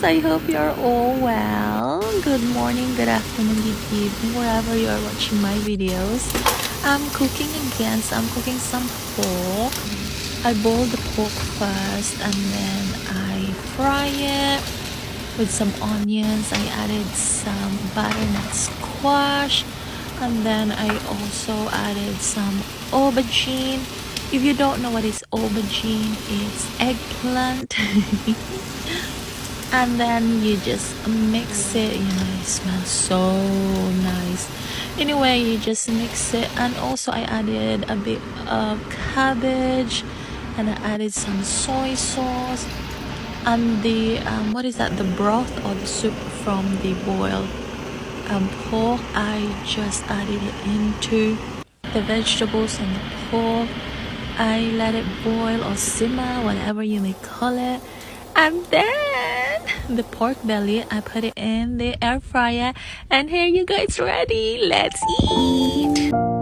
I hope you're all well. Good morning, good afternoon, good evening, wherever you are watching my videos. I'm cooking again, so I'm cooking some pork. I boiled the pork first and then I fry it with some onions. I added some butternut squash and then I also added some aubergine. If you don't know what is aubergine, it's eggplant. And then you just mix it. It smells so nice. Anyway, you just mix it, and also I added a bit of cabbage and I added some soy sauce and the what is that, the broth or the soup from the boiled pork. I just added it into the vegetables and the pork. I let it boil or simmer, whatever you may call it, and then the pork belly, I put it in the air fryer, and here you go, it's ready. Let's eat.